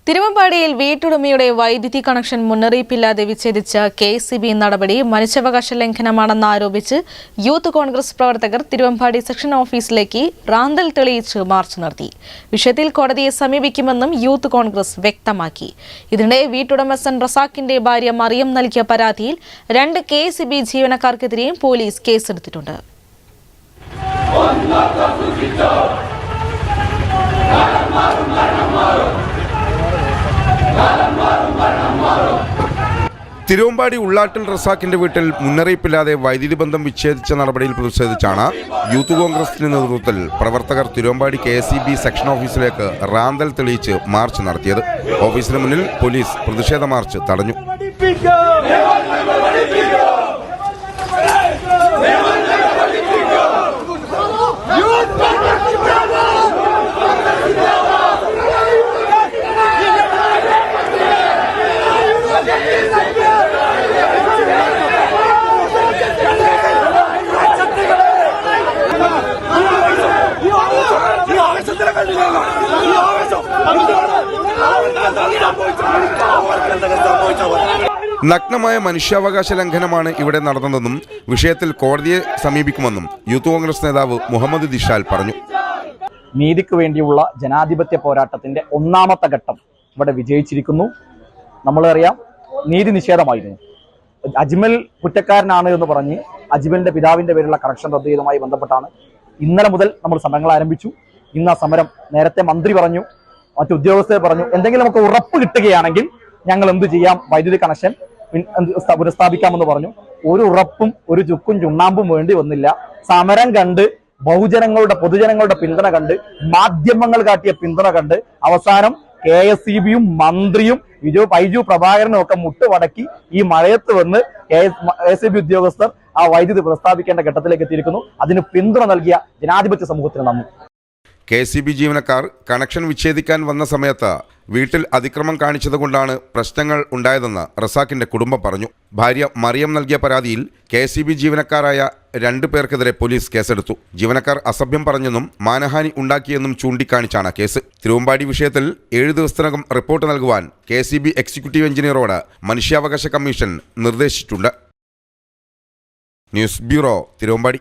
തിരുവമ്പാടിയിൽ വീട്ടുടമയുടെ വൈദ്യുതി connection മുന്നറിയിപ്പില്ലാതെ വിച്ഛേദിച്ച KSEB നടപടി മനുഷ്യാവകാശ ലംഘനമാണെന്ന് ആരോപിച്ച് യൂത്ത് കോൺഗ്രസ് പ്രവർത്തകർ തിരുവമ്പാടി സെക്ഷൻ ഓഫീസിലേക്ക് റാന്തൽ തെളിയിച്ച് മാർച്ച് നടത്തി. വിഷയത്തിൽ കോടതിയെ സമീപിക്കുമെന്നും യൂത്ത് കോൺഗ്രസ് വ്യക്തമാക്കി. ഇതിനിടെ വീട്ടുടമസ്ഥൻ റസാഖിന്റെ ഭാര്യ മറിയം നൽകിയ പരാതിയിൽ 2 കെഎസ്ഇബി ജീവനക്കാർക്കെതിരെയും പോലീസ് കേസെടുത്തിട്ടുണ്ട്. തിരുവമ്പാടി ഉള്ളാട്ടിൽ റസാഖിന്റെ വീട്ടിൽ മുന്നറിയിപ്പില്ലാതെ വൈദ്യുതി ബന്ധം വിച്ഛേദിച്ച നടപടിയിൽ പ്രതിഷേധിച്ചാണ് യൂത്ത് കോൺഗ്രസിന്റെ നേതൃത്വത്തിൽ പ്രവർത്തകർ തിരുവമ്പാടി കെഎസ്ഇബി സെക്ഷൻ ഓഫീസിലേക്ക് റാന്തൽ തെളിയിച്ച് മാർച്ച് നടത്തിയത്. ഓഫീസിന് മുന്നിൽ പോലീസ് പ്രതിഷേധ മാർച്ച് തടഞ്ഞു. നഗ്നമായ മനുഷ്യാവകാശ ലംഘനമാണ് ഇവിടെ നടന്നതെന്നും വിഷയത്തിൽ കോടതിയെ സമീപിക്കുമെന്നും യൂത്ത് കോൺഗ്രസ് നേതാവ് മുഹമ്മദ് ദിഷാൽ പറഞ്ഞു. നീതിക്ക് വേണ്ടിയുള്ള ജനാധിപത്യ പോരാട്ടത്തിന്റെ ഒന്നാമത്തെ ഘട്ടം ഇവിടെ വിജയിച്ചിരിക്കുന്നു. നമ്മളറിയാം, നീതി നിഷേധമായിരുന്നു. അജ്മൽ കുറ്റക്കാരനാണ് എന്ന് പറഞ്ഞ് അജ്മലിന്റെ പിതാവിന്റെ പേരിലുള്ള കണക്ഷൻ റദ്ദ് ചെയ്തതുമായി ബന്ധപ്പെട്ടാണ് ഇന്നലെ മുതൽ നമ്മൾ സമരങ്ങൾ ആരംഭിച്ചു. ഇന്ന് ആ സമരം നേരത്തെ മന്ത്രി പറഞ്ഞു, മറ്റു ഉദ്യോഗസ്ഥർ പറഞ്ഞു, എന്തെങ്കിലും നമുക്ക് ഉറപ്പ് കിട്ടുകയാണെങ്കിൽ ഞങ്ങൾ എന്ത് ചെയ്യാം, വൈദ്യുതി കണക്ഷൻ പുനഃസ്ഥാപിക്കാമെന്ന് പറഞ്ഞു. ഒരു ഉറപ്പും ഒരു ചുക്കും ചുണ്ണാമ്പും വേണ്ടി വന്നില്ല. സമരം കണ്ട് പൊതുജനങ്ങളുടെ പിന്തുണ കണ്ട് മാധ്യമങ്ങൾ കാട്ടിയ പിന്തുണ കണ്ട് അവസാനം കെഎസ്ഇബിയും മന്ത്രിയും ബൈജു പ്രഭാകരനും ഒക്കെ മുട്ടുമടക്കി ഈ മഴയത്ത് വന്ന് കെഎസ്ഇബി ഉദ്യോഗസ്ഥർ ആ വൈദ്യുതി പ്രസ്താവിക്കേണ്ട ഘട്ടത്തിലേക്ക് എത്തിയിരിക്കുന്നു. അതിന് പിന്തുണ നൽകിയ ജനാധിപത്യ സമൂഹത്തിന് നന്ദി. കെഎസ്ഇബി ജീവനക്കാർ കണക്ഷൻ വിച്ഛേദിക്കാൻ വന്ന സമയത്ത് വീട്ടിൽ അതിക്രമം കാണിച്ചതുകൊണ്ടാണ് പ്രശ്നങ്ങൾ ഉണ്ടായതെന്ന് റസാഖിന്റെ കുടുംബം പറഞ്ഞു. ഭാര്യ മറിയം നൽകിയ പരാതിയിൽ കെഎസ്ഇബി ജീവനക്കാരായ 2 പേർക്കെതിരെ പോലീസ് കേസെടുത്തു. ജീവനക്കാർ അസഭ്യം പറഞ്ഞെന്നും മാനഹാനി ഉണ്ടാക്കിയെന്നും ചൂണ്ടിക്കാണിച്ചാണ് കേസ്. തിരുവമ്പാടി വിഷയത്തിൽ 7 ദിവസത്തിനകം റിപ്പോർട്ട് നൽകുവാൻ കെഎസ്ഇബി എക്സിക്യൂട്ടീവ് എഞ്ചിനീയറോട് മനുഷ്യാവകാശ കമ്മീഷൻ നിർദ്ദേശിച്ചിട്ടുണ്ട്. News bureau, Thiruvambady.